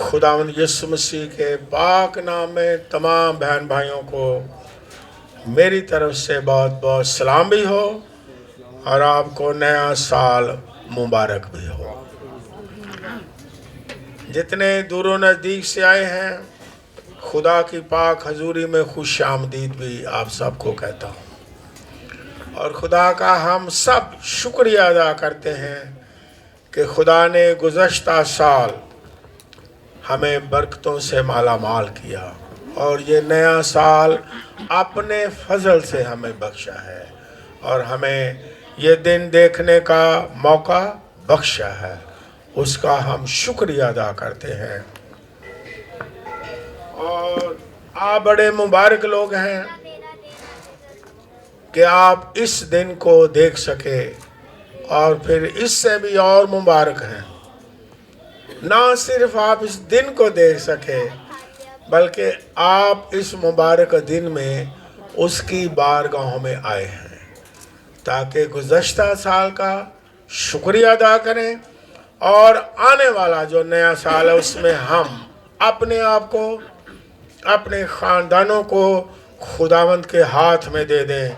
खुदावंद यीशु मसीह के पाक नाम में तमाम बहन भाइयों को मेरी तरफ से बहुत बहुत सलाम भी हो और आपको नया साल मुबारक भी हो। जितने दूरों नज़दीक से आए हैं, खुदा की पाक हजूरी में खुश आमदीद भी आप सबको कहता हूँ। और खुदा का हम सब शुक्रिया अदा करते हैं कि खुदा ने गुज़श्ता साल हमें बरकतों से माला माल किया और ये नया साल अपने फजल से हमें बख्शा है और हमें ये दिन देखने का मौका बख्शा है। उसका हम शुक्रिया अदा करते हैं। और आप बड़े मुबारक लोग हैं कि आप इस दिन को देख सके और फिर इससे भी और मुबारक हैं, ना सिर्फ आप इस दिन को देख सके बल्कि आप इस मुबारक दिन में उसकी बारगाहों में आए हैं ताकि गुज़श्ता साल का शुक्रिया अदा करें और आने वाला जो नया साल है उसमें हम अपने आप को, अपने ख़ानदानों को खुदावंद के हाथ में दे दें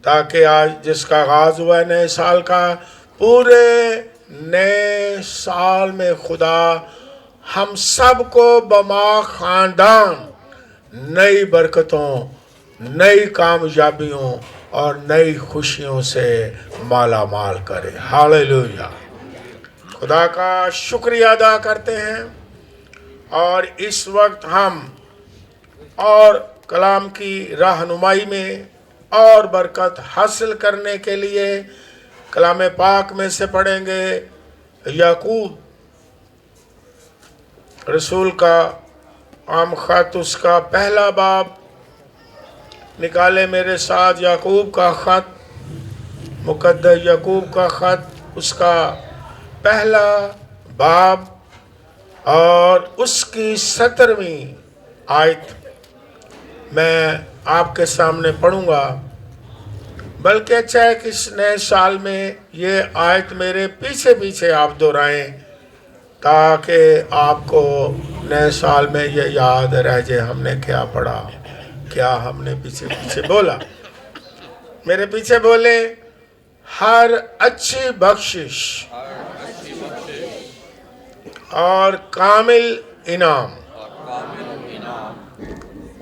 ताकि आज जिसका आगाज़ हुआ है नए साल का, पूरे नए साल में खुदा हम सब को बमा ख़ानदान नई बरकतों, नई कामयाबियों और नई खुशियों से माला माल करे। हालेलुया। खुदा का शुक्रिया अदा करते हैं। और इस वक्त हम और कलाम की रहनुमाई में और बरकत हासिल करने के लिए कलाम पाक में से पढ़ेंगे याकूब रसूल का आम खत, उसका पहला बाब निकाले मेरे साथ। याकूब का खत, मुकद्दस याकूब का खत, उसका पहला बाब और उसकी 17वीं आयत मैं आपके सामने पढ़ूंगा। बल्कि अच्छा है कि इस नए साल में ये आयत मेरे पीछे पीछे आप दोहराएं ताकि आपको नए साल में ये याद रह जाए हमने क्या पढ़ा, क्या हमने पीछे पीछे बोला। मेरे पीछे बोले, हर अच्छी बख्शिश और कामिल इनाम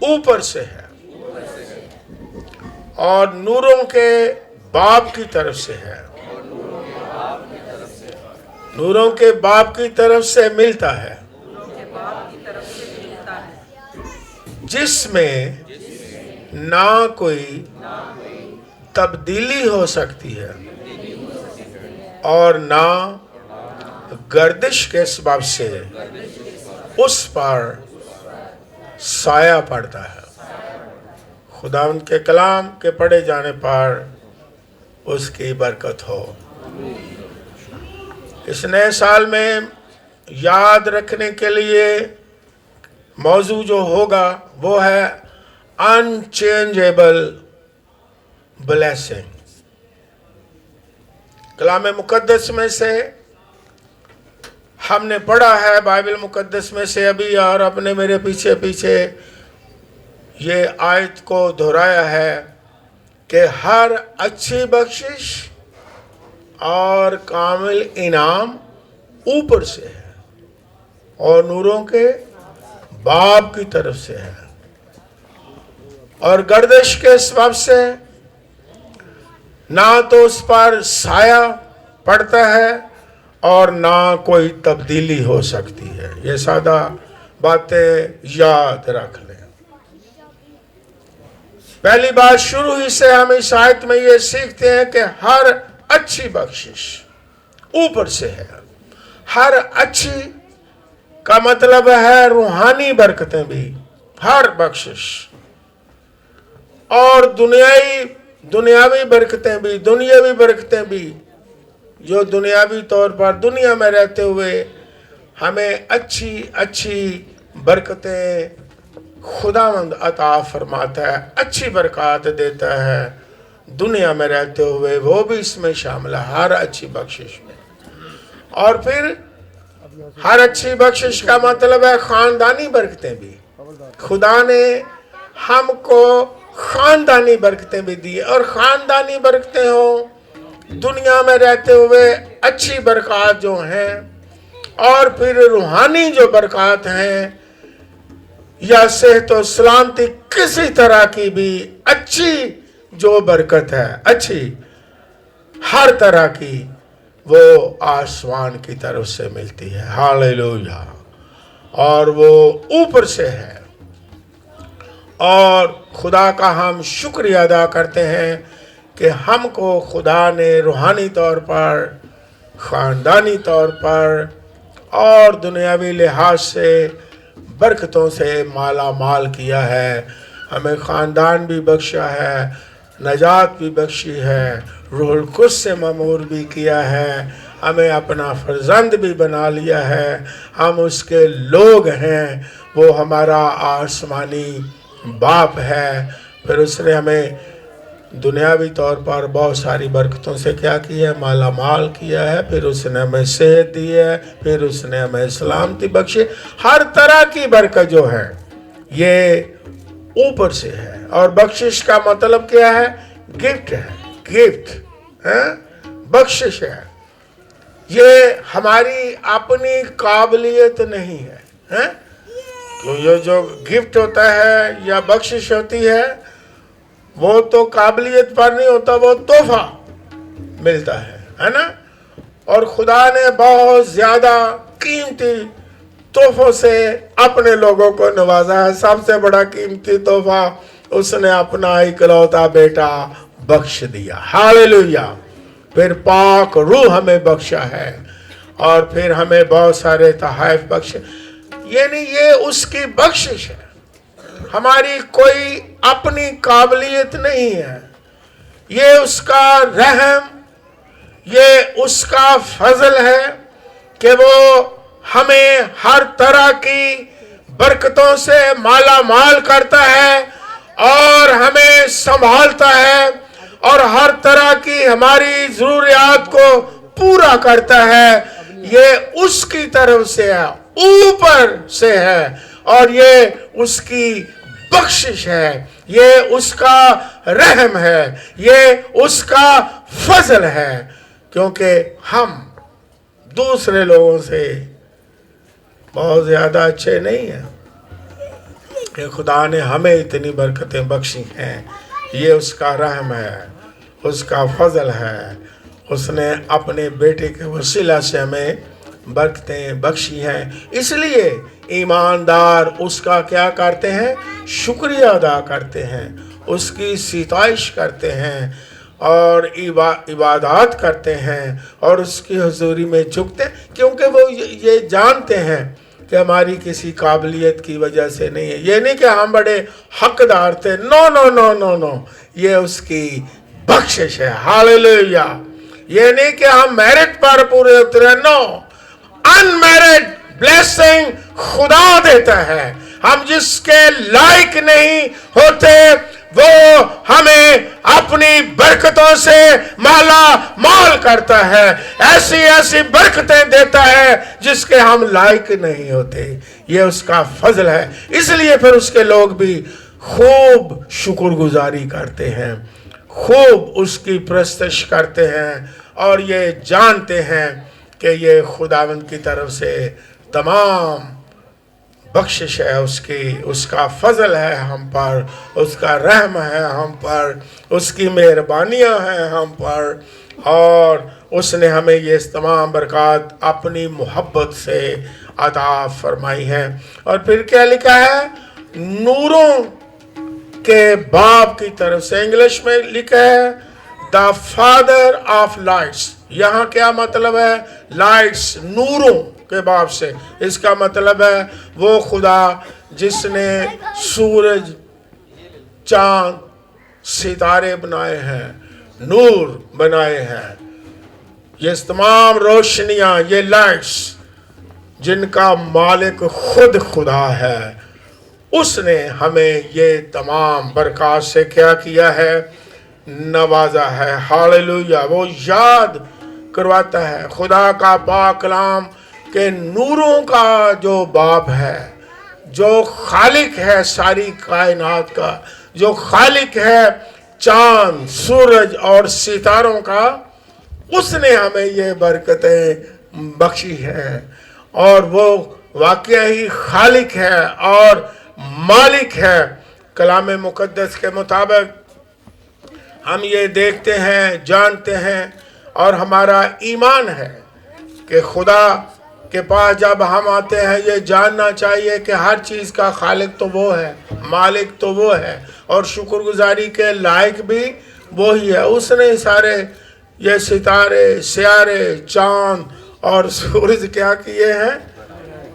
ऊपर से है और नूरों के बाप की तरफ से है, नूरों के बाप की तरफ से मिलता है, जिसमें ना कोई तब्दीली हो सकती है और ना गर्दिश के सबब से उस पर साया पड़ता है। खुदावंद के कलाम के पढ़े जाने पर उसकी बरकत हो। इस नए साल में याद रखने के लिए मौजू जो होगा वो है अनचेंजेबल ब्लेसिंग। कलाम मुकद्दस में से हमने पढ़ा है, बाइबल मुकद्दस में से अभी, और अपने मेरे पीछे पीछे ये आयत को दोहराया है कि हर अच्छी बख्शिश और कामिल इनाम ऊपर से है और नूरों के बाप की तरफ से है और गर्दिश के सबब से ना तो उस पर साया पड़ता है और ना कोई तब्दीली हो सकती है। ये सादा बातें याद रख लें। पहली बात शुरू ही से हम इस आयत में ये सीखते हैं कि हर अच्छी बख्शिश ऊपर से है। हर अच्छी का मतलब है रूहानी बरकतें भी, हर बख्शिश, और दुनियाई दुनियावी बरकतें भी, दुनियावी बरकतें भी, जो दुनियावी तौर पर दुनिया में रहते हुए हमें अच्छी अच्छी बरकतें खुदावंद अता फरमाता है, अच्छी बरकत देता है दुनिया में रहते हुए, वो भी इसमें शामिल है, हर अच्छी बख्शिश में। और फिर हर अच्छी बख्शिश का मतलब है खानदानी बरकतें भी। खुदा ने हमको खानदानी बरकतें भी दी, और खानदानी बरकतें हो दुनिया में रहते हुए अच्छी बरकत जो हैं, और फिर रूहानी जो बरकत हैं, या सेहत और सलामती किसी तरह की भी अच्छी जो बरकत है, अच्छी हर तरह की, वो आसमान की तरफ से मिलती है। हालेलुया। और वो ऊपर से है, और खुदा का हम शुक्रिया अदा करते हैं कि हमको खुदा ने रूहानी तौर पर, ख़ानदानी तौर पर और दुनियावी लिहाज से बरकतों से माला माल किया है। हमें ख़ानदान भी बख्शा है, नजात भी बख्शी है, रूहुल कुद्स से ममूर भी किया है, हमें अपना फर्जंद भी बना लिया है, हम उसके लोग हैं, वो हमारा आसमानी बाप है। फिर उसने हमें दुनियावी तौर पर बहुत सारी बरकतों से क्या किया है, माला माल किया है। फिर उसने हमें सेहत दी है, फिर उसने हमें सलामती बख्शी। हर तरह की बरकत जो है ये ऊपर से है। और बख्शिश का मतलब क्या है? गिफ्ट है, गिफ्ट है, बख्शिश है। ये हमारी अपनी काबिलियत नहीं है, तो ये जो गिफ्ट होता है या बख्शिश होती है, वो तो काबिलियत पर नहीं होता, वो तोहफा मिलता है ना। और खुदा ने बहुत ज्यादा कीमती तोहफों से अपने लोगों को नवाजा है। सबसे बड़ा कीमती तोहफा उसने अपना इकलौता बेटा बख्श दिया। हालेलुया। फिर पाक रूह हमें बख्शा है, और फिर हमें बहुत सारे तोहफे बख्शे। यानी ये उसकी बख्शिश है, हमारी कोई अपनी काबिलियत नहीं है। ये उसका रहम, ये उसका फजल है कि वो हमें हर तरह की बरकतों से माला माल करता है, और हमें संभालता है, और हर तरह की हमारी जरूरियात को पूरा करता है। ये उसकी तरफ से है, ऊपर से है, और ये उसकी बख्शिश है, ये उसका रहम है, ये उसका फजल है। क्योंकि हम दूसरे लोगों से बहुत ज्यादा अच्छे नहीं हैं कि खुदा ने हमें इतनी बरकतें बख्शी हैं। ये उसका रहम है, उसका फजल है। उसने अपने बेटे के वसीला से हमें बरकतें बख्शी हैं। इसलिए ईमानदार उसका क्या करते हैं? शुक्रिया अदा करते हैं, उसकी सिताइश करते हैं, और इबादत करते हैं, और उसकी हुजूरी में झुकते हैं। क्योंकि वो ये जानते हैं कि हमारी किसी काबिलियत की वजह से नहीं है। ये नहीं कि हम बड़े हकदार थे, no no no no no, ये उसकी बख्शिश है। हालेलुया। ये नहीं कि हम मेरिट पर पूरे उतरे, नो, अनमेरिट ब्लेसिंग खुदा देता है। हम जिसके लायक नहीं होते, वो हमें अपनी बरकतों से माला माल करता है, ऐसी ऐसी बरकतें देता है जिसके हम लायक नहीं होते। ये उसका फजल है। इसलिए फिर उसके लोग भी खूब शुक्रगुजारी करते हैं, खूब उसकी प्रस्तश करते हैं, और ये जानते हैं कि ये खुदावंद की तरफ से तमाम बख्शिश है उसकी, उसका फजल है हम पर, उसका रहम है हम पर, उसकी मेहरबानियाँ हैं हम पर, और उसने हमें ये तमाम बरकत अपनी मोहब्बत से अता फरमाई है। और फिर क्या लिखा है? नूरों के बाप की तरफ से। इंग्लिश में लिखा है द फादर ऑफ लाइट्स। यहाँ क्या मतलब है? लाइट्स, नूरों के बाप से। इसका मतलब है वो खुदा जिसने सूरज, चांद सितारे बनाए हैं, नूर बनाए हैं। ये तमाम रोशनियां, ये लाइट्स जिनका मालिक खुद खुदा है, उसने हमें ये तमाम बरकत से क्या किया है, नवाजा है। हालेलुया। वो याद करवाता है खुदा का पाक कलाम के नूरों का जो बाप है, जो खालिक है सारी कायनात का, जो खालिक है चांद सूरज और सितारों का, उसने हमें ये बरकतें बख्शी हैं। और वो वाकई ही खालिक है और मालिक है। कलाम मुकद्दस के मुताबिक हम ये देखते हैं, जानते हैं और हमारा ईमान है कि खुदा के पास जब हम आते हैं ये जानना चाहिए कि हर चीज़ का खालिक तो वो है, मालिक तो वो है और शुक्रगुजारी के लायक भी वो ही है। उसने सारे ये सितारे, सियारे, चांद और सूरज क्या किए हैं,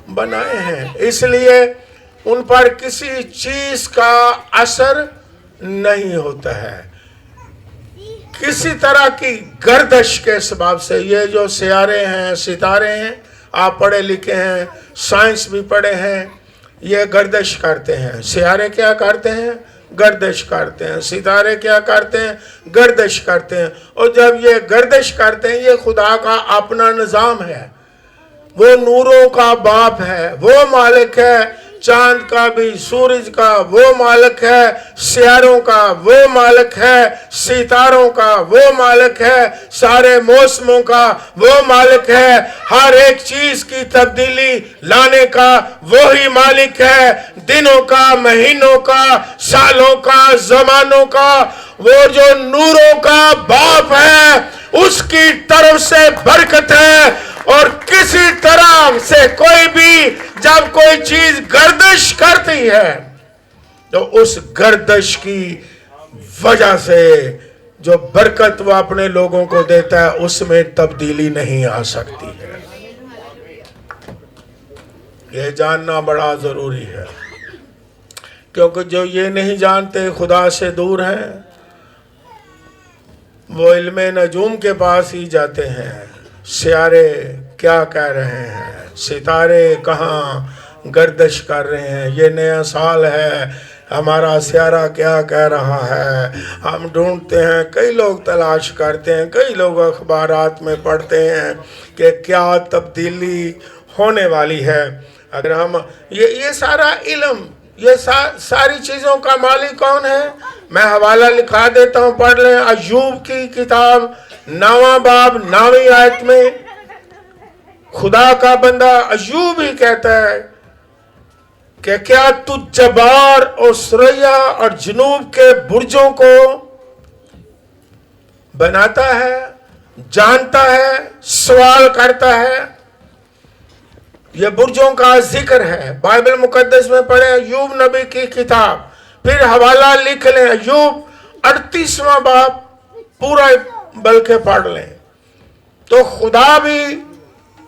बनाए हैं। इसलिए उन पर किसी चीज़ का असर नहीं होता है। किसी तरह की गर्दश के सबब से ये जो सियारे हैं, सितारे हैं, आप पढ़े लिखे हैं, साइंस भी पढ़े हैं, ये गर्दश करते हैं। सियारे क्या करते हैं, गर्दश करते हैं। सितारे क्या करते हैं, गर्दश करते हैं। और जब ये गर्दश करते हैं, ये खुदा का अपना निज़ाम है। वो नूरों का बाप है, वो मालिक है चांद का भी, सूरज का वो मालिक है, सियारों का वो मालिक है, सितारों का वो मालिक है, सारे मौसमों का वो मालिक है, हर एक चीज की तब्दीली लाने का वो ही मालिक है, दिनों का, महीनों का, सालों का, जमानों का। वो जो नूरों का बाप है उसकी तरफ से बरकत है। और किसी तरह से कोई भी जब कोई चीज गर्दिश करती है तो उस गर्दिश की वजह से जो बरकत वो अपने लोगों को देता है उसमें तब्दीली नहीं आ सकती है। ये जानना बड़ा जरूरी है, क्योंकि जो ये नहीं जानते खुदा से दूर हैं, वो इल्मे नजूम के पास ही जाते हैं। सियारे क्या कह रहे हैं, सितारे कहाँ गर्दिश कर रहे हैं, ये नया साल है, हमारा सियारा क्या कह रहा है, हम ढूंढते हैं, कई लोग तलाश करते हैं, कई लोग अखबारात में पढ़ते हैं कि क्या तब्दीली होने वाली है। अगर हम ये सारा इल्म, ये सारी चीज़ों का मालिक कौन है, मैं हवाला लिखा देता हूँ, पढ़ लें। अय्यूब की किताब 9वां बाब 9वीं आयत में खुदा का बंदा अय्यूब ही कहता है कि क्या तू जबार और सुरैया और जनूब के बुर्जों को बनाता है, जानता है, सवाल करता है। ये बुर्जों का जिक्र है, बाइबल मुकद्दस में पढ़े अय्यूब नबी की किताब, फिर हवाला लिख लें अय्यूब 38वां बाब पूरा बल्कि पढ़ लें तो खुदा भी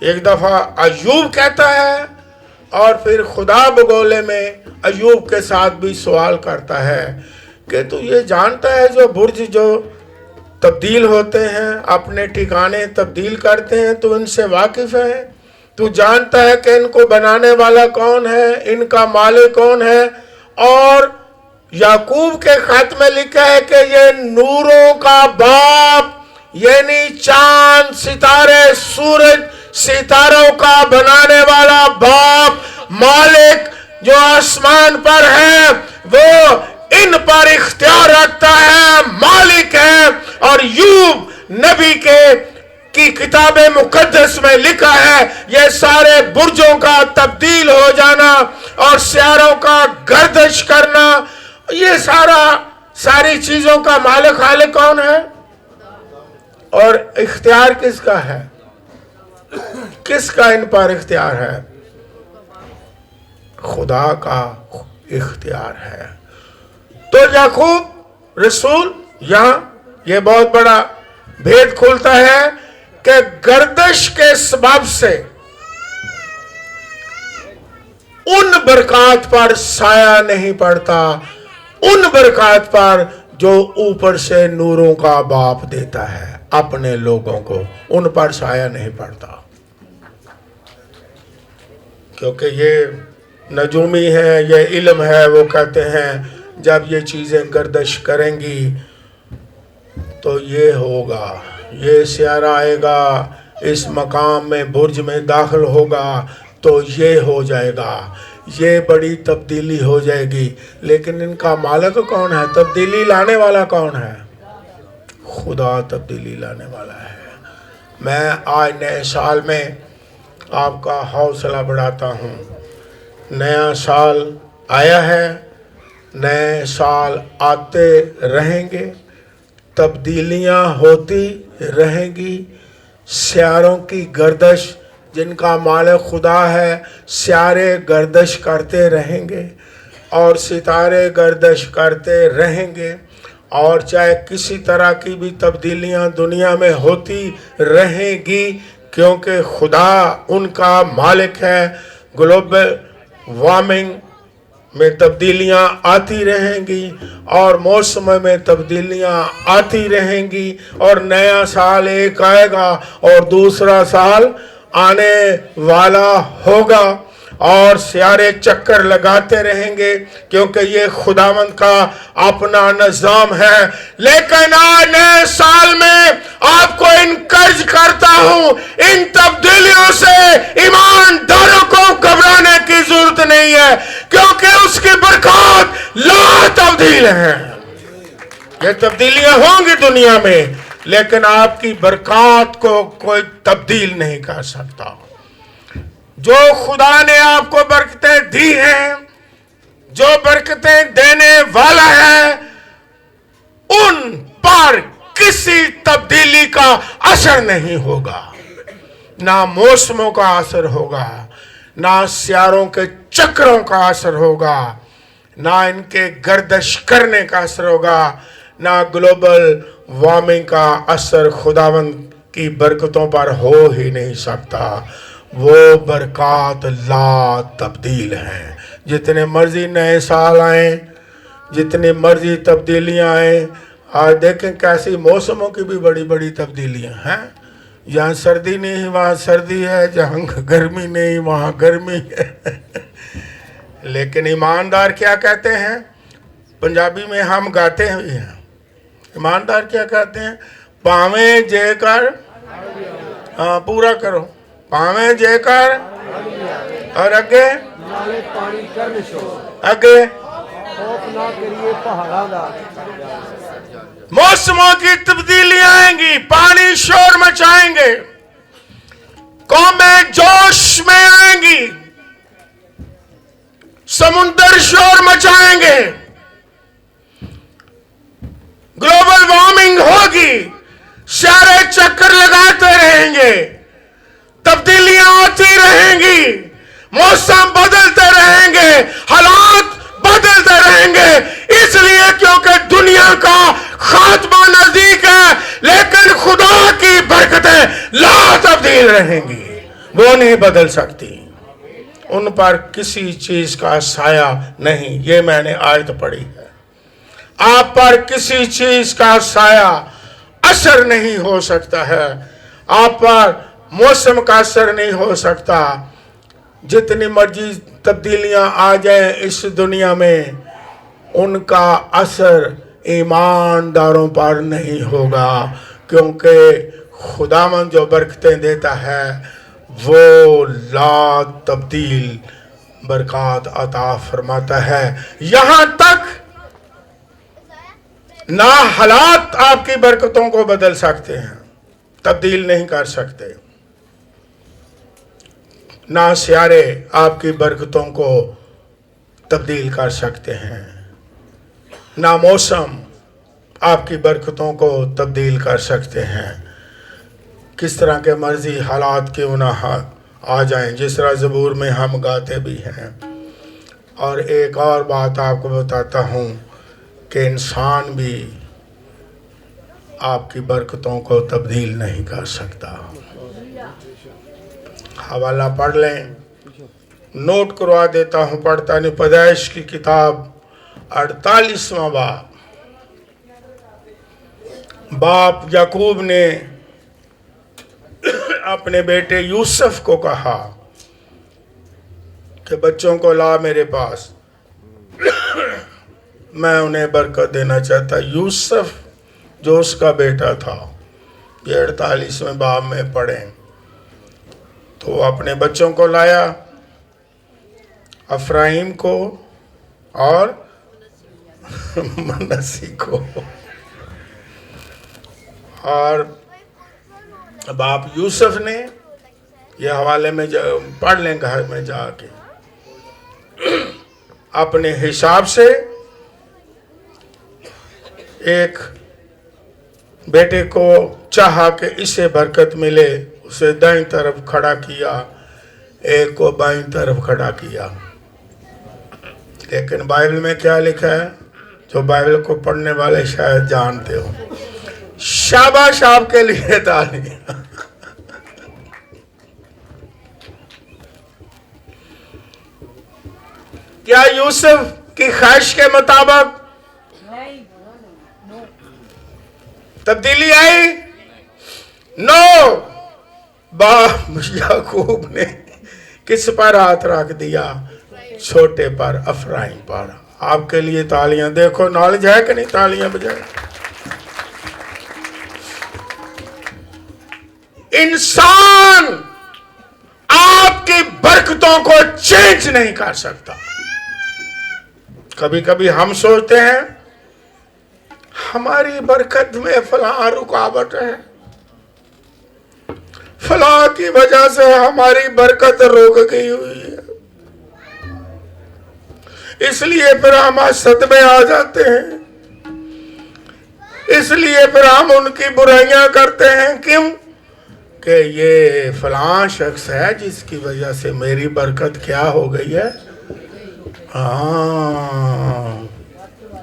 एक दफा अय्यूब कहता है और फिर खुदा बगोले में अय्यूब के साथ भी सवाल करता है कि तू ये जानता है जो बुर्ज जो तब्दील होते हैं, अपने ठिकाने तब्दील करते हैं, तो इनसे वाकिफ है? तू जानता है कि इनको बनाने वाला कौन है, इनका मालिक कौन है? और याकूब के खत में लिखा है कि ये नूरों का बाप, यानी चांद, सितारे, सूरज, सितारों का बनाने वाला बाप, मालिक जो आसमान पर है, वो इन पर इख्तियार रखता है, मालिक है। और यूब नबी की किताबे मुकद्दस में लिखा है ये सारे बुर्जों का तब्दील हो जाना और सियारों का गर्दिश करना, ये सारी चीजों का मालिक खालिक कौन है? और इख्तियार किसका है? किसका इन पर इख्तियार है? खुदा का इख्तियार है। तो याकूब रसूल यहां ये बहुत बड़ा भेद खुलता है कि गर्दिश के सबब से उन बरकत पर साया नहीं पड़ता, उन बरकत पर जो ऊपर से नूरों का बाप देता है अपने लोगों को, उन पर साया नहीं पड़ता। क्योंकि ये नजूमी है, ये इल्म है। वो कहते हैं जब ये चीज़ें गर्दिश करेंगी तो ये होगा, ये सियारा आएगा, इस मकाम में बुर्ज में दाखिल होगा तो ये हो जाएगा, ये बड़ी तब्दीली हो जाएगी। लेकिन इनका मालिक कौन है? तब्दीली लाने वाला कौन है? खुदा तब्दीली लाने वाला है। मैं आज नए साल में आपका हौसला बढ़ाता हूँ। नया साल आया है, नए साल आते रहेंगे, तब्दीलियाँ होती रहेंगी। सियारों की गर्दिश, जिनका मालिक खुदा है, सियारे गर्दिश करते रहेंगे और सितारे गर्दिश करते रहेंगे। और चाहे किसी तरह की भी तब्दीलियाँ दुनिया में होती रहेंगी, क्योंकि खुदा उनका मालिक है। ग्लोबल वार्मिंग में तब्दीलियाँ आती रहेंगी और मौसम में तब्दीलियाँ आती रहेंगी और नया साल एक आएगा और दूसरा साल आने वाला होगा और सियारे चक्कर लगाते रहेंगे, क्योंकि ये खुदावंद का अपना निज़ाम है। लेकिन आज नए साल में आपको इनकरेज करता हूँ, इन तब्दीलियों से ईमानदारों को घबराने की जरूरत नहीं है, क्योंकि उसकी बरकत ला तब्दील है। ये तब्दीलियां होंगी दुनिया में, लेकिन आपकी बरकत को कोई तब्दील नहीं कर सकता। जो खुदा ने आपको बरकतें दी हैं, जो बरकतें देने वाला है, उन पर किसी तब्दीली का असर नहीं होगा। ना मौसमों का असर होगा, ना सियारों के चक्रों का असर होगा, ना इनके गर्दिश करने का असर होगा, ना ग्लोबल वार्मिंग का असर खुदावंद की बरकतों पर हो ही नहीं सकता। वो बरकत ला तब्दील हैं। जितने मर्जी नए साल आए, जितनी मर्जी तब्दीलियां आए, आज देखें कैसी मौसमों की भी बड़ी बड़ी तब्दीलियां हैं। जहाँ सर्दी नहीं वहाँ सर्दी है, जहाँ गर्मी नहीं वहाँ गर्मी है। लेकिन ईमानदार क्या कहते हैं? पंजाबी में हम गाते हैं, ईमानदार क्या कहते हैं? पावे जेकर, हाँ पूरा करो, पावे जेकर और आगे आगे मौसमों की तब्दीलियां आएंगी, पानी शोर मचाएंगे, कौमें जोश में आएंगी, समुंदर शोर मचाएंगे, ग्लोबल वार्मिंग होगी, सारे चक्कर लगाते रहेंगे, तब्दीलियां आती रहेंगी, मौसम बदलते रहेंगे, हालात बदलते रहेंगे। इसलिए क्योंकि दुनिया का खात्मा नजदीक है, लेकिन खुदा की बरकतें ला तब्दील रहेंगी, वो नहीं बदल सकती। उन पर किसी चीज का साया नहीं। ये मैंने आयत पढ़ी है। आप पर किसी चीज का साया असर नहीं हो सकता है, आप पर मौसम का असर नहीं हो सकता। जितनी मर्जी तब्दीलियां आ जाएं इस दुनिया में, उनका असर ईमानदारों पर नहीं होगा, क्योंकि खुदावंद जो बरकतें देता है वो ला तब्दील बरकत अता फरमाता है। यहां तक ना हालात आपकी बरकतों को बदल सकते हैं, तब्दील नहीं कर सकते, ना सियारे आपकी बरकतों को तब्दील कर सकते हैं, ना मौसम आपकी बरकतों को तब्दील कर सकते हैं। किस तरह के मर्जी हालात क्यों ना आ जाएं, जिस तरह ज़बूर में हम गाते भी हैं। और एक और बात आपको बताता हूँ कि इंसान भी आपकी बरकतों को तब्दील नहीं कर सकता। हवाला पढ़ लें, नोट करवा देता हूँ, पढ़ता नहीं। पैदाइश की किताब 48वां बाब, बाप याकूब ने अपने बेटे यूसुफ को कहा कि बच्चों को ला मेरे पास, मैं उन्हें बरकत देना चाहता। यूसुफ जो उसका बेटा था, ये 48वें बाब में पढ़े, तो अपने बच्चों को लाया, अफ्राइम को और मनसी को, और बाप यूसुफ ने, ये हवाले में पढ़ लें घर में जाके, अपने हिसाब से एक बेटे को चाहा कि इसे बरकत मिले, उसे दाईं तरफ खड़ा किया, एक को बाईं तरफ खड़ा किया। लेकिन बाइबल में क्या लिखा है, जो बाइबल को पढ़ने वाले शायद जानते हो। शाबाश आपके लिए तालियां। क्या यूसुफ की ख्वाहिश के मुताबिक तब्दीली आई? नो। बाप याकूब ने किस पर हाथ रख दिया? छोटे पर, अफराइम पर। आपके लिए तालियां। देखो नॉलेज है कि नहीं? तालियां बजाए। इंसान आपकी बरकतों को चेंज नहीं कर सकता। कभी कभी हम सोचते हैं हमारी बरकत में फलां रुकावट है, फलां की वजह से हमारी बरकत रुक गई हुई है, इसलिए फिर हम हसद में आ जाते हैं, इसलिए फिर हम उनकी बुराइयां करते हैं। क्यों? कि ये फलां शख्स है जिसकी वजह से मेरी बरकत क्या हो गई है। हाँ,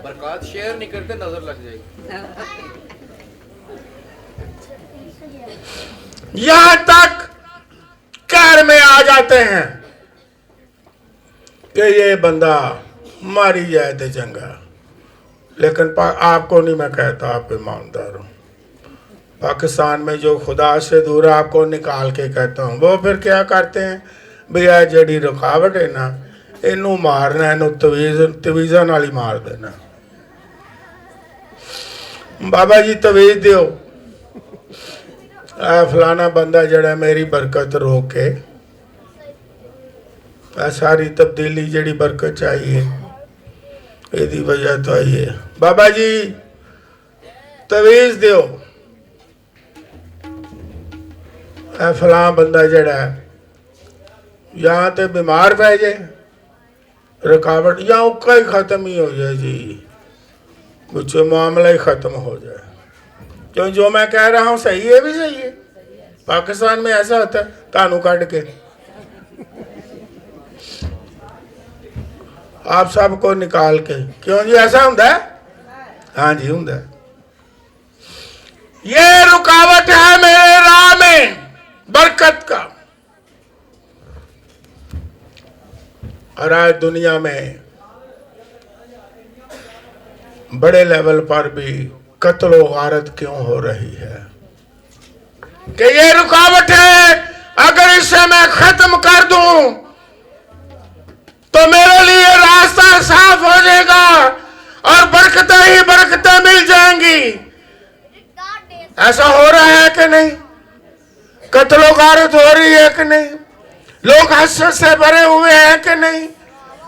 बरकत शेयर नहीं करते, नजर लग जाएगी। यहां तक कार में आ जाते हैं कि ये बंदा मारी जाए तो चंगा। लेकिन आपको नहीं मैं कहता, आप ईमानदार हो। पाकिस्तान में जो खुदा से दूर है, आपको निकाल के कहता हूँ, वो फिर क्या करते हैं, भैया जड़ी रुकावट है ना, इनू मारना, इनू तवीज़ा नाल ही मार देना। बाबा जी तवीज़ दियो, फलाना बंदा जड़ा मेरी बरकत रोके, सारी तब्दीली जड़ी बरकत चाहिए यदी वजह तो आई है। बाबा जी तवीज़ दियो, फलां बंदा जड़ा या तो बीमार पै जाए, रुकावट, या उका ही खत्म ही हो जाए जी, कुछ मामला ही खत्म हो जाए। क्यों जो मैं कह रहा हूँ सही है, भी सही है। पाकिस्तान में ऐसा होता है, तानू काट के आप सबको निकाल के। क्यों जी ऐसा होता है? हाँ जी होता है। ये रुकावट है मेरे राह में बरकत का। और आज दुनिया में बड़े लेवल पर भी कत्ल व गारत क्यों हो रही है? कि ये रुकावट है, अगर इसे मैं खत्म कर दूं तो मेरे लिए रास्ता साफ हो जाएगा और बरकतें ही बरकतें मिल जाएंगी। ऐसा हो रहा है कि नहीं? कत्ल व गारत हो रही है कि नहीं? लोग हसरत से भरे हुए हैं कि नहीं?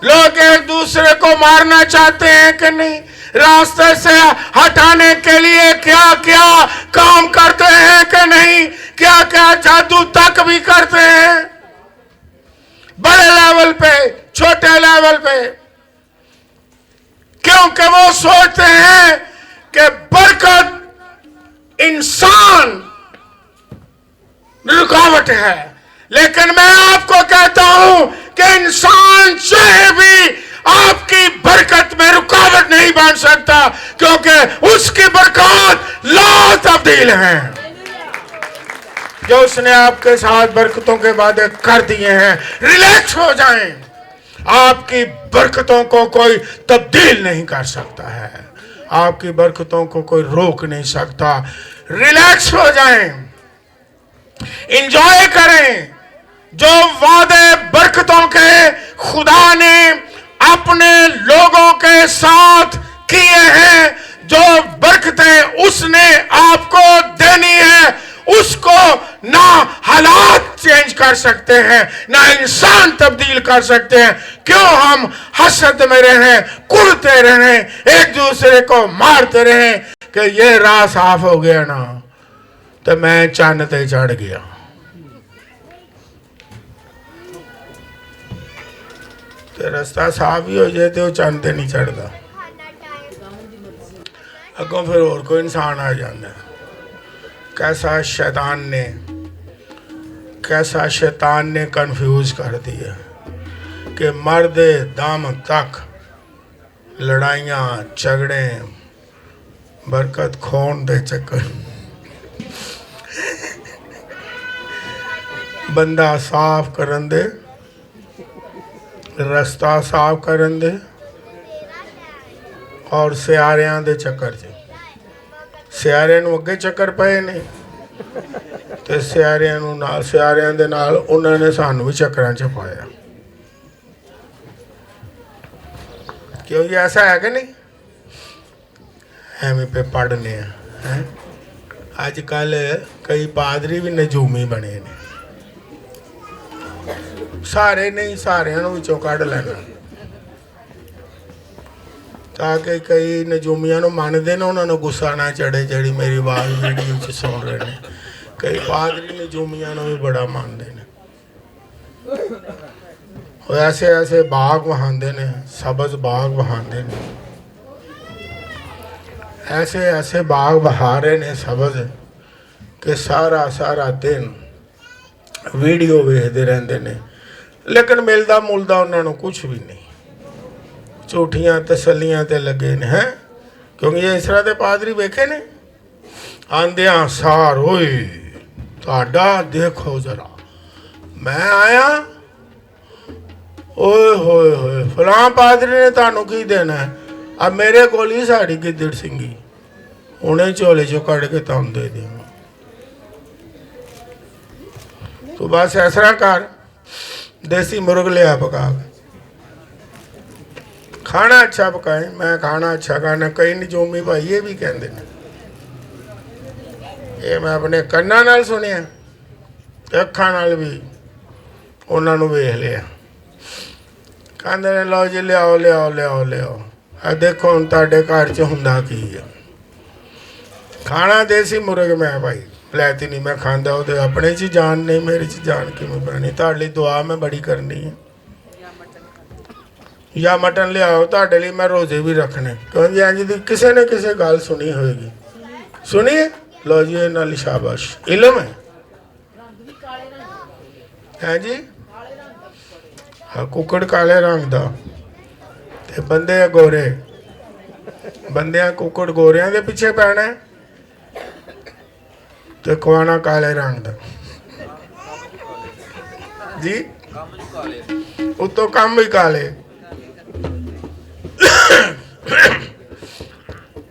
लोग एक दूसरे को मारना चाहते हैं कि नहीं? रास्ते से हटाने के लिए क्या क्या काम करते हैं कि नहीं? क्या क्या जादू तक भी करते हैं, बड़े लेवल पे, छोटे लेवल पे। क्योंकि वो सोचते हैं कि बरकत इंसान रुकावट है। लेकिन मैं आपको कहता हूं कि इंसान चाहे भी आपकी बरकत में रुकावट नहीं बन सकता, क्योंकि उसकी बरकत ला तब्दील है। जो उसने आपके साथ बरकतों के वादे कर दिए हैं, रिलैक्स हो जाएं। आपकी बरकतों को कोई तब्दील नहीं कर सकता है। आपकी बरकतों को कोई रोक नहीं सकता। रिलैक्स हो जाएं, इंजॉय करें। जो वादे बरकतों के खुदा ने अपने लोगों के साथ किए हैं, जो बरकतें उसने आपको देनी है, उसको ना हालात चेंज कर सकते हैं, ना इंसान तब्दील कर सकते हैं। क्यों हम हसद में रहें, कुड़ते रहें, एक दूसरे को मारते रहें कि ये राह साफ हो गया ना तो मैं चंद ते चढ़ गया। ते रास्ता साफ ही हो जाए तो वो चंद ते नहीं चढ़ता, अगों फिर और कोई इंसान आ जाता है। कैसा शैतान ने कंफ्यूज कर दिया कि मर्द दम तक लड़ाइयाँ झगड़े बरकत खोन दे चक्कर बंदा साफ करन दे, रस्ता साफ करन दे और सियारियां दे चक्कर च सियारियां नूं अगे चक्कर पए ने ते सियारियां दे नाल उन्होंने सानू भी चक्करां च पाया। क्यों जी ऐसा है कि नहीं? एवं पे पढ़ने हैं अजकल कई पादरी भी नजूमी बने ने, सारे नहीं सारियां विचों कढ़ लेना ताकि कई नजूमियां नूं मनदे ने उन्होंने गुस्सा ना चढ़े जिहड़ी मेरी आवाज़ वीडियो च सुन रहे हैं। कई पादरी नजूमियां नूं भी बड़ा मानते हैं, ऐसे ऐसे बाग वहांदे ने, सबज बाग वहांदे ने, ऐसे ऐसे बाग बहा रहे ने सबज कि सारा सारा दिन वीडियो वेखते रहते ने, लेकिन मिलता मुलता उन्होंने कुछ भी नहीं। झूठियां तसलियां ते लगे ने हैं, क्योंकि ये इस तरह के पादरी वेखे ने आंदियां सार ओए तुहाडा देखो जरा मैं आया ओए होए होए फलां पादरी ने तुहानू की देना है, अब मेरे कोल ही साड़ी गिद्दड़ सिंगी उन्हें झोले चो कड़ के तुम दे देंगे। तो बस इस तरह कर देसी मुर्ग लिया पका के खाना अच्छा पकाए, मैं खाना अच्छा खाना। कई नजूमी भाई ये भी कहते हैं, ये मैं अपने कन्ना नाल सुनिया, अखां नाल भी उन्होंने वेख लिया। कहते ने लो जी लियाओ लियाओ लियाओ लियाओ, आ देखो हुण तुहाडे घर च हुंदा की है। खाना देसी मुर्ग मैं भाई लैती नहीं, मैं खांदा वो अपने च जान नहीं, मेरे च जान किवें पैनी। तुहाडे लई दुआ मैं बड़ी करनी है, या मटन लियाओ तुहाडे लई मैं रोजे भी रखने। क्यों जी इंज दी किसी ने किसी गल सुनी होएगी, सुनिए लो जी इन्हां लई शाबाश, इलम है जी। हाँ कुकड़ काले रंग दा ते बंदे गोरे, बंदियां कुकड़ गोरियां दे पिछे पैना ते खवाना काले रंग दा जी, उतो कम भी काले।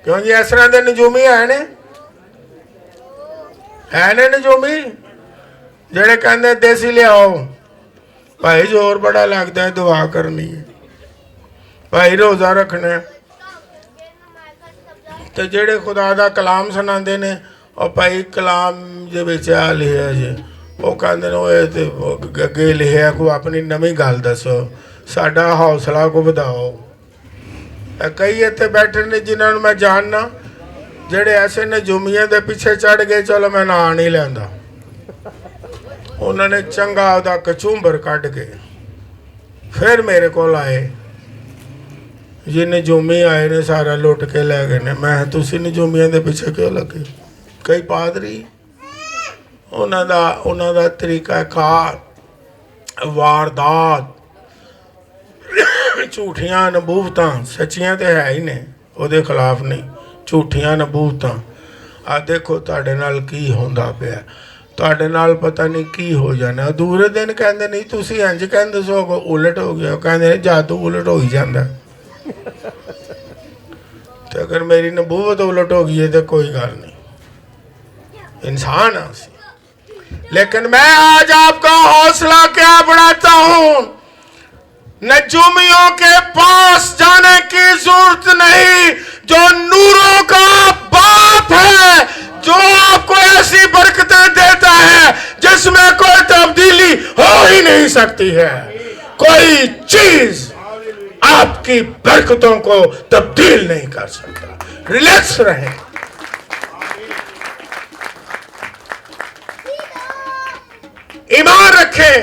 क्यों जी इस तरह के नजूमी है ने नजूमी जेड़े कहते देसी लियाओ भाई, जोर बड़ा लगता है, दुआ करनी है भाई, रोज़ा रखना है। तो जेड़े खुदा दा कलाम सुनाते ने और भाई कलाम दे विच आ लिखिया जी, वो कहते हैं अगे लिखिया को अपनी नवी गल दसो, साडा हौसला को बढ़ाओ। कई इत्थे बैठे ने जिन्होंने मैं जानना जेड़े ऐसे नजूमियां दे पिछे चढ़ गए, चलो मैं ना नहीं लैंदा, उन्होंने चंगा उहदा कचूंबर कढ़ के फिर मेरे को आए जी नजूमी आए ने सारा लुट के लै गए ने। मैं तुसी नजूमियां दे पिछे क्यों लगे? कई पादरी उन्हों दा तरीका कार वारदात झूठियां नबूवतां, सच्चियां तो है ही ने, ਉਹਦੇ खिलाफ नहीं, झूठियां नबूवतां। आ देखो तुहाडे नाल की होंदा पिया, तुहाडे नाल पता नहीं की हो जाना। दूसरे दिन कहते नहीं तुसी इंज कहंदे सो उलट हो गया, कहते जादू उलट हो ही जाता। تو اگر میری نبوت الٹ ہو گئی ہے تو کوئی گل نہیں، انسان ہے اسی۔ لیکن میں آج آپ کا حوصلہ کیا بڑھاتا ہوں، نجومیوں کے پاس جانے کی ضرورت نہیں، جو نوروں کا باپ ہے، جو آپ کو ایسی برکتیں دیتا ہے جس میں کوئی تبدیلی ہو ہی نہیں سکتی ہے۔ کوئی چیز آپ کی برکتوں کو تبدیل نہیں کر سکتا۔ ریلیکس رہیں، ایمان رکھیں،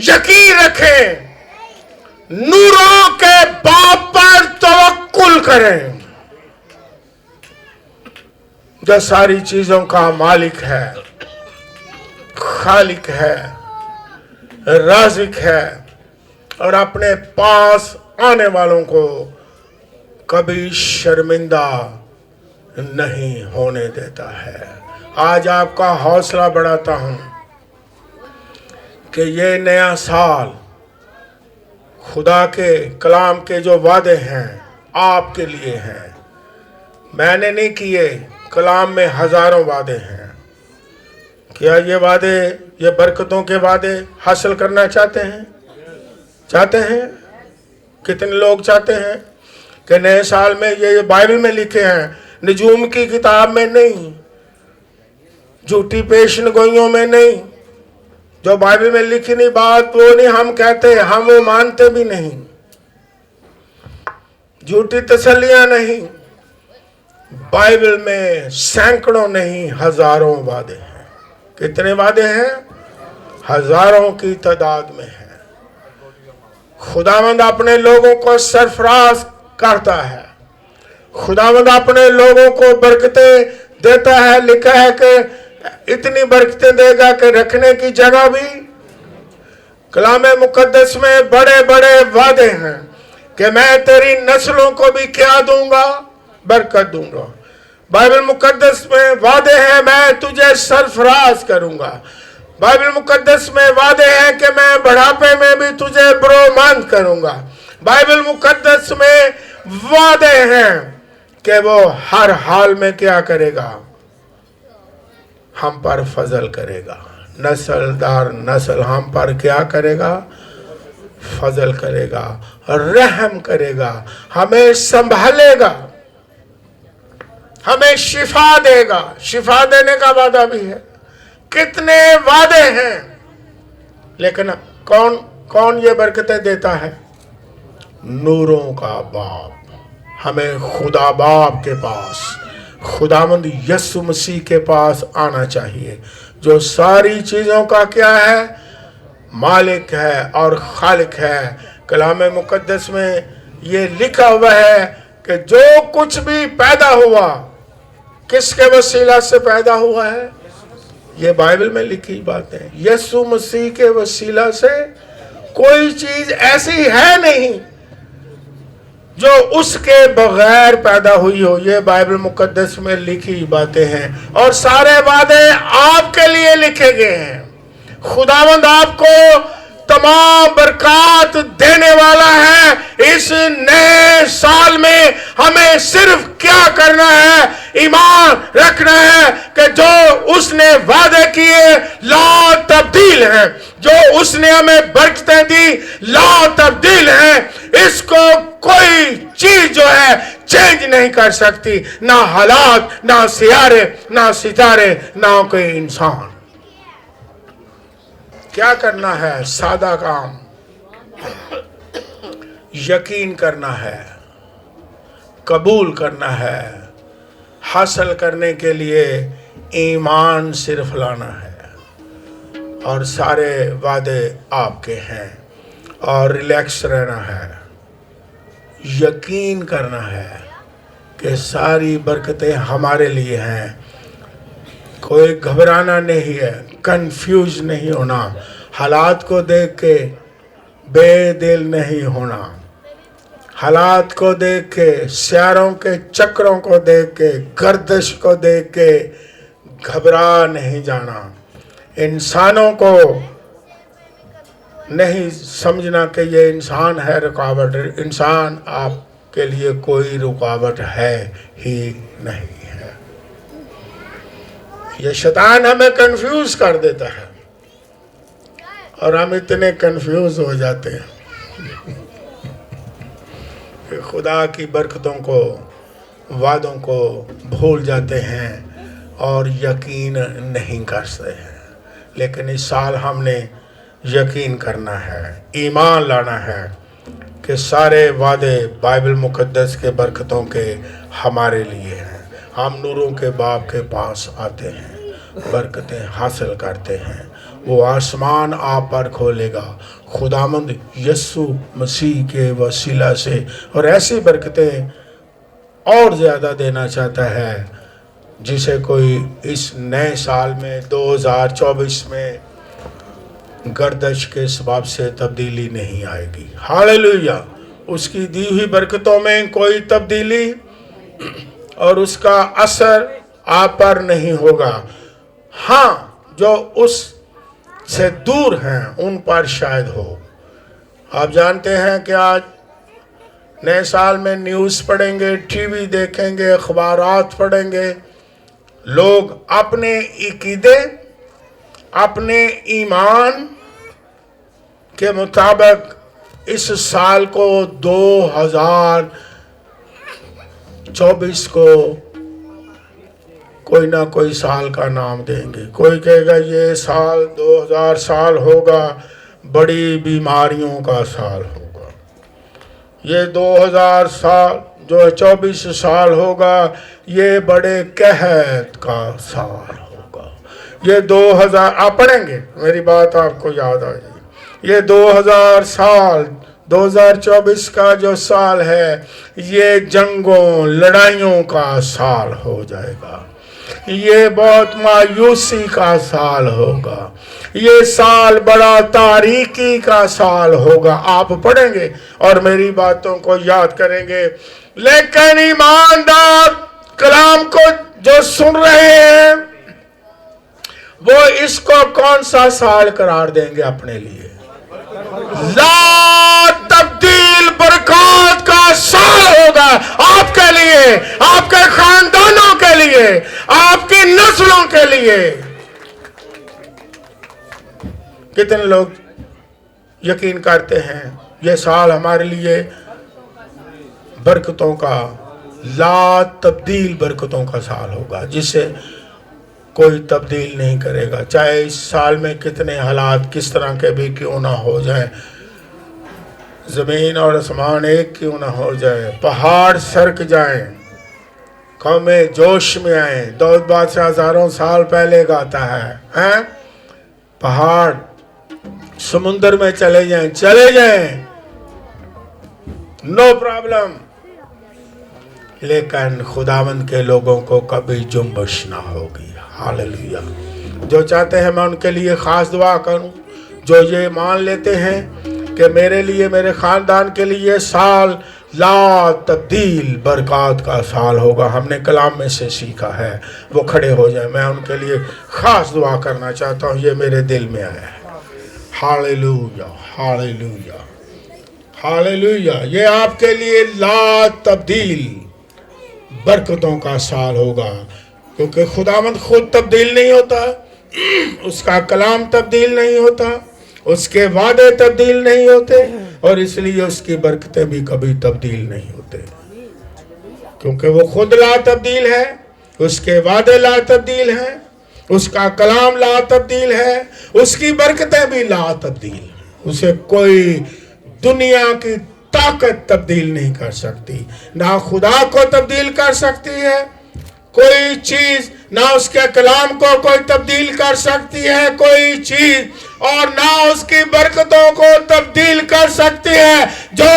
یقین رکھیں، نوروں کے باپ پر توکل کریں جو ساری چیزوں کا مالک ہے، خالق ہے، رازق ہے، اور اپنے پاس آنے والوں کو کبھی شرمندہ نہیں ہونے دیتا ہے۔ آج آپ کا حوصلہ بڑھاتا ہوں کہ یہ نیا سال خدا کے کلام کے جو وعدے ہیں آپ کے لیے ہیں، میں نے نہیں کیے، کلام میں ہزاروں وعدے ہیں۔ کیا یہ وعدے، یہ برکتوں کے وعدے حاصل کرنا چاہتے ہیں؟ چاہتے ہیں؟ کتنے لوگ چاہتے ہیں کہ نئے سال میں یہ بائبل میں لکھے ہیں، نجوم کی کتاب میں نہیں، جھوٹی پیشن گوئیوں میں نہیں، جو بائبل میں لکھی نہیں بات وہ نہیں ہم کہتے، ہم وہ مانتے بھی نہیں، جھوٹی تسلیاں نہیں، بائبل میں سینکڑوں نہیں ہزاروں وعدے ہیں۔ کتنے وعدے ہیں؟ ہزاروں کی تعداد میں ہیں۔ خداوند اپنے لوگوں کو سرفراز کرتا ہے، خداوند اپنے لوگوں کو برکتیں دیتا ہے۔ لکھا ہے کہ اتنی برکتیں دے گا کہ رکھنے کی جگہ بھی۔ کلام مقدس میں بڑے بڑے وعدے ہیں کہ میں تیری نسلوں کو بھی کیا دوں گا؟ برکت دوں گا۔ بائبل مقدس میں وعدے ہیں میں تجھے سرفراز کروں گا۔ بائبل مقدس میں وعدے ہیں کہ میں بڑھاپے میں بھی تجھے برومند کروں گا۔ بائبل مقدس میں وعدے ہیں کہ وہ ہر حال میں کیا کرے گا؟ ہم پر فضل کرے گا، نسل در نسل ہم پر کیا کرے گا؟ فضل کرے گا، رحم کرے گا، ہمیں سنبھالے گا، ہمیں شفا دے گا۔ شفا دینے کا وعدہ بھی ہے۔ کتنے وعدے ہیں، لیکن کون یہ برکتیں دیتا ہے؟ نوروں کا باپ۔ ہمیں خدا باپ کے پاس، خداوند یسوع مسیح کے پاس آنا چاہیے، جو ساری چیزوں کا کیا ہے؟ مالک ہے اور خالق ہے۔ کلام مقدس میں یہ لکھا ہوا ہے کہ جو کچھ بھی پیدا ہوا کس کے وسیلہ سے پیدا ہوا ہے؟ یہ بائبل میں لکھی باتیں، یسوع مسیح کے وسیلہ سے کوئی چیز ایسی ہے نہیں جو اس کے بغیر پیدا ہوئی ہو۔ یہ بائبل مقدس میں لکھی باتیں ہیں، اور سارے وعدے آپ کے لیے لکھے گئے ہیں۔ خداوند آپ کو تمام برکات دینے والا ہے۔ اس نئے سال میں ہمیں صرف کیا کرنا ہے؟ ایمان رکھنا ہے کہ جو اس نے وعدے کیے لا تبدیل ہیں، جو اس نے ہمیں برکتیں دی لا تبدیل ہیں۔ اس کو کوئی چیز جو ہے چینج نہیں کر سکتی، نہ حالات، نہ سیارے، نہ ستارے، نہ کوئی انسان۔ کیا کرنا ہے؟ سادہ کام، یقین کرنا ہے، قبول کرنا ہے، حاصل کرنے کے لیے ایمان صرف لانا ہے، اور سارے وعدے آپ کے ہیں، اور ریلیکس رہنا ہے، یقین کرنا ہے کہ ساری برکتیں ہمارے لیے ہیں۔ کوئی گھبرانا نہیں ہے، کنفیوز نہیں ہونا، حالات کو دیکھ کے بے دل نہیں ہونا، حالات کو دیکھ کے، سیاروں کے چکروں کو دیکھ کے، گردش کو دیکھ کے گھبرا نہیں جانا، انسانوں کو نہیں سمجھنا کہ یہ انسان ہے رکاوٹ۔ انسان آپ کے لیے کوئی رکاوٹ ہے ہی نہیں ہے۔ یہ شیطان ہمیں کنفیوز کر دیتا ہے اور ہم اتنے کنفیوز ہو جاتے ہیں کہ خدا کی برکتوں کو، وعدوں کو بھول جاتے ہیں اور یقین نہیں کرتے ہیں۔ لیکن اس سال ہم نے یقین کرنا ہے، ایمان لانا ہے کہ سارے وعدے بائبل مقدس کے برکتوں کے ہمارے لیے ہیں۔ ہم نوروں کے باپ کے پاس آتے ہیں، برکتیں حاصل کرتے ہیں، وہ آسمان آپ پر کھولے گا خداوند یسوع مسیح کے وسیلہ سے، اور ایسی برکتیں اور زیادہ دینا چاہتا ہے جسے کوئی اس نئے سال میں 2024 میں گردش کے سبب سے تبدیلی نہیں آئے گی۔ ہاللویا! اس کی دی ہوئی برکتوں میں کوئی تبدیلی اور اس کا اثر آپ پر نہیں ہوگا۔ ہاں، جو اس سے دور ہیں ان پر شاید ہو۔ آپ جانتے ہیں کہ آج نئے سال میں نیوز پڑھیں گے، ٹی وی دیکھیں گے، اخبارات پڑھیں گے، لوگ اپنے عقیدے، اپنے ایمان کے مطابق اس سال کو 2024 کو کوئی نہ کوئی سال کا نام دیں گے۔ کوئی کہے گا یہ سال 2000 سال ہوگا، بڑی بیماریوں کا سال ہوگا۔ یہ 2000 سال جو 24 سال ہوگا، یہ بڑے قحط کا سال ہوگا۔ یہ 2000 آپ پڑھیں گے، میری بات آپ کو یاد آئے گی۔ یہ 2000 سال 2024 کا جو سال ہے، یہ جنگوں لڑائیوں کا سال ہو جائے گا۔ یہ بہت مایوسی کا سال ہوگا۔ یہ سال بڑا تاریکی کا سال ہوگا۔ آپ پڑھیں گے اور میری باتوں کو یاد کریں گے۔ لیکن ایماندار کلام کو جو سن رہے ہیں، وہ اس کو کون سا سال قرار دیں گے اپنے لیے؟ لا تبدیل برکات کا سال ہوگا آپ کے لیے، آپ کے خاندانوں کے لیے، آپ کی نسلوں کے لیے۔ کتنے لوگ یقین کرتے ہیں یہ سال ہمارے لیے برکتوں کا، لا تبدیل برکتوں کا سال ہوگا، جسے کوئی تبدیل نہیں کرے گا، چاہے اس سال میں کتنے حالات کس طرح کے بھی کیوں نہ ہو جائیں، زمین اور آسمان ایک کیوں نہ ہو جائے، پہاڑ سرک جائیں، قومیں جوش میں آئیں۔ داؤد بادشاہ ہزاروں سال پہلے گاتا ہے، پہاڑ سمندر میں چلے جائیں، نو پرابلم، لیکن خداوند کے لوگوں کو کبھی جنبش نہ ہوگی۔ ہاللویا! جو چاہتے ہیں میں ان کے لیے خاص دعا کروں، جو یہ مان لیتے ہیں کہ میرے لیے، میرے خاندان کے لیے سال لا تبدیل برکات کا سال ہوگا، ہم نے کلام میں سے سیکھا ہے، وہ کھڑے ہو جائیں۔ میں ان کے لیے خاص دعا کرنا چاہتا ہوں، یہ میرے دل میں آیا ہے۔ ہاللویا! ہاللویا! ہاللویا! یہ آپ کے لیے لا تبدیل برکتوں کا سال ہوگا، کیونکہ خداوند خود تبدیل نہیں ہوتا، اس کا کلام تبدیل نہیں ہوتا، اس کے وعدے تبدیل نہیں ہوتے، اور اس لیے اس کی برکتیں بھی کبھی تبدیل نہیں ہوتے، کیونکہ وہ خود لا تبدیل ہے، اس کے وعدے لا تبدیل ہیں، اس کا کلام لا تبدیل ہے، اس کی برکتیں بھی لا تبدیل ہیں۔ اسے کوئی دنیا کی طاقت تبدیل نہیں کر سکتی، نہ خدا کو تبدیل کر سکتی ہے کوئی چیز، نہ اس کے کلام کو کوئی تبدیل کر سکتی ہے کوئی چیز، اور نہ اس کی برکتوں کو تبدیل کر سکتی ہے جو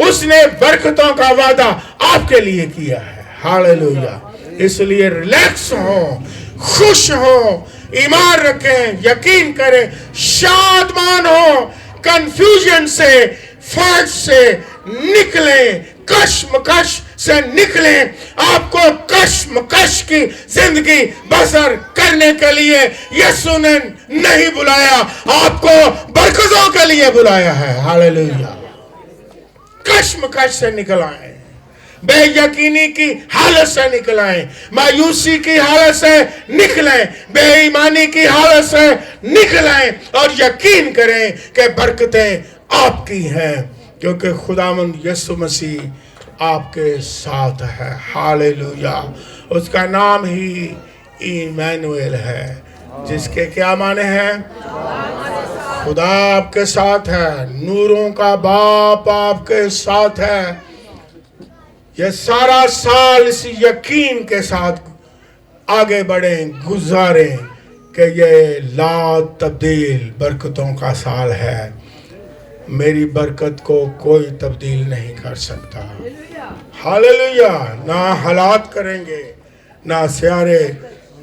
اس نے برکتوں کا وعدہ آپ کے لیے کیا ہے۔ ہاللویا! اس لیے ریلیکس ہوں، خوش ہوں، ایمان رکھیں، یقین کریں، شادمان ہوں، کنفیوژن سے، فرض سے نکلیں، کشمکش سے نکلیں۔ آپ کو کشمکش کی زندگی بسر کرنے کے لیے یسوع نے نہیں بلایا، آپ کو برکتوں کے لیے بلایا ہے۔ ہاللویا! کشمکش سے نکل آئیں، بے یقینی کی حالت سے نکلائیں، مایوسی کی حالت سے نکلیں، بے ایمانی کی حالت سے نکلیں اور یقین کریں کہ برکتیں آپ کی ہیں، کیونکہ خداوند یسوع مسیح آپ کے ساتھ ہے۔ ہاللیلویا۔ اس کا نام ہی ایمانویل ہے، جس کے کیا معنی ہے؟ خدا آپ کے ساتھ ہے، نوروں کا باپ آپ کے ساتھ ہے۔ یہ سارا سال اس یقین کے ساتھ آگے بڑھیں، گزاریں کہ یہ لا تبدیل برکتوں کا سال ہے۔ میری برکت کو کوئی تبدیل نہیں کر سکتا۔ ہاللیلویا۔ نہ حالات کریں گے، نہ سیارے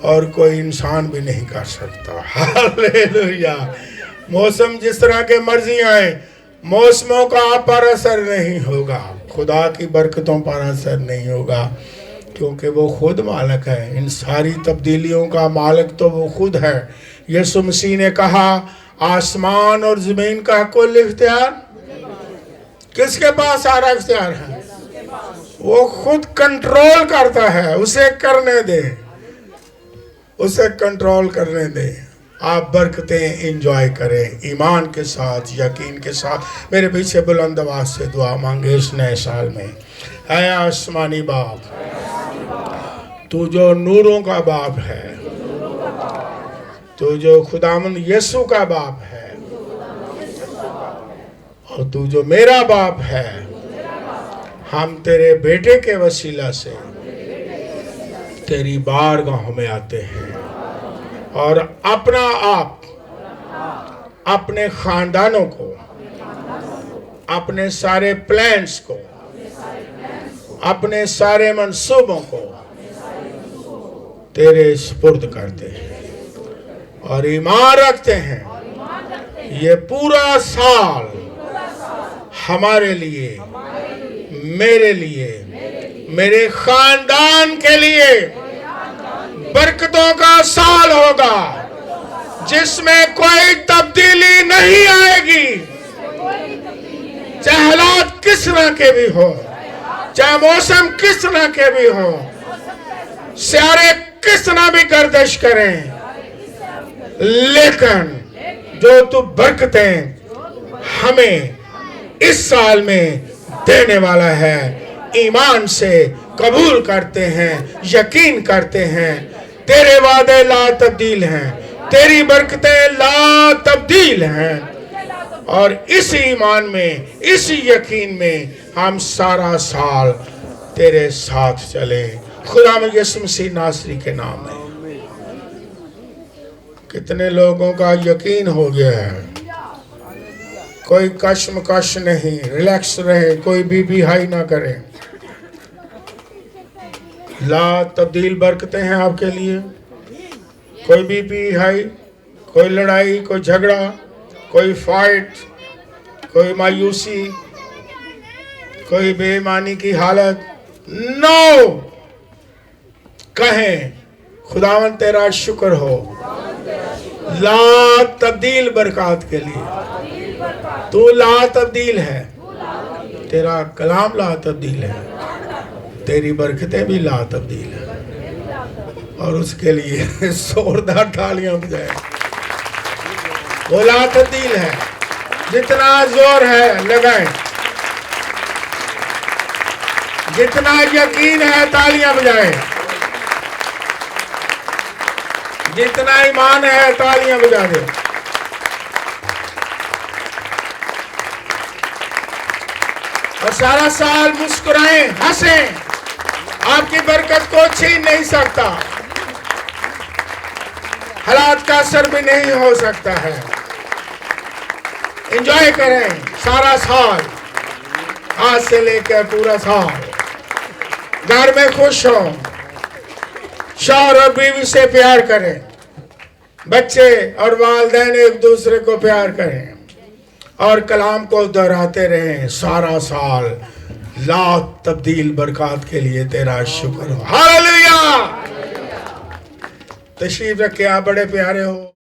اور کوئی انسان بھی نہیں کر سکتا۔ ہاللیلویا۔ موسم جس طرح کے مرضی آئیں، موسموں کا آپ پر اثر نہیں ہوگا، خدا کی برکتوں پر اثر نہیں ہوگا، کیونکہ وہ خود مالک ہے۔ ان ساری تبدیلیوں کا مالک تو وہ خود ہے۔ یسوع مسیح نے کہا آسمان اور زمین کا کل اختیار کس کے پاس سارا اختیار ہے؟ وہ خود کنٹرول کرتا ہے، اسے کرنے دے، اسے کنٹرول کرنے دے۔ آپ برکتیں انجوائے کریں ایمان کے ساتھ، یقین کے ساتھ۔ میرے پیچھے بلند آواز سے دعا مانگے اس نئے سال میں۔ اے آسمانی باپ، تو جو نوروں کا باپ ہے، تو جو خداوند یسوع کا باپ ہے، اور تو جو میرا باپ ہے، ہم تیرے بیٹے کے وسیلہ سے تیری بارگاہوں میں آتے ہیں اور اپنا آپ، اپنے خاندانوں کو، اپنے سارے پلانز کو، اپنے سارے منصوبوں کو تیرے سپرد کرتے ہیں اور ایمان رکھتے ہیں یہ پورا سال ہمارے لیے، میرے لیے، میرے خاندان کے لیے برکتوں کا سال ہوگا، جس میں کوئی تبدیلی نہیں آئے گی، چاہے حالات کس طرح کے بھی ہو، چاہے موسم کس طرح کے بھی ہو، سیارے کس طرح بھی گردش کریں، لیکن جو تو برکتیں ہمیں اس سال میں دینے والا ہے، ایمان سے قبول کرتے ہیں، یقین کرتے ہیں۔ تیرے وعدے لا تبدیل ہیں، تیری برکتیں لا تبدیل ہیں، اور اس ایمان میں، اس یقین میں ہم سارا سال تیرے ساتھ چلیں۔ خدا میں یسوع مسیح ناصری کے نام میں۔ کتنے لوگوں کا یقین ہو گیا ہے، کوئی کشمکش نہیں، ریلیکس رہے، کوئی بی پی ہائی نہ کرے۔ لا تبدیل برکتیں ہیں آپ کے لیے۔ کوئی بی پی ہائی، کوئی لڑائی، کوئی جھگڑا، کوئی فائٹ، کوئی مایوسی، کوئی بے ایمانی کی حالت، نو کہیں خداوند تیرا شکر ہو لا تبدیل برکات کے لیے۔ تو لا تبدیل ہے، تیرا کلام لا تبدیل ہے، تیری برکتیں بھی لا تبدیل ہے، اور اس کے لیے زوردار تالیاں بجائیں۔ وہ لا تبدیل ہے، جتنا زور ہے لگائیں، جتنا یقین ہے تالیاں بجائیں، جتنا ایمان ہے تالیاں بجا دیں۔ اور سارا سال مسکرائیں، ہنسیں، آپ کی برکت کو چھین نہیں سکتا، حالات کا اثر بھی نہیں ہو سکتا ہے۔ انجوائے کریں سارا سال، آج سے لے کے پورا سال۔ گھر میں خوش ہوں، شوہر اور بیوی سے پیار کریں، بچے اور والدین ایک دوسرے کو پیار کریں، اور کلام کو دہراتے رہیں سارا سال۔ لا تبدیل برکات کے لیے تیرا شکر ہو۔ ہاللیلویا۔ تشریف رکھیں، آپ بڑے پیارے ہو۔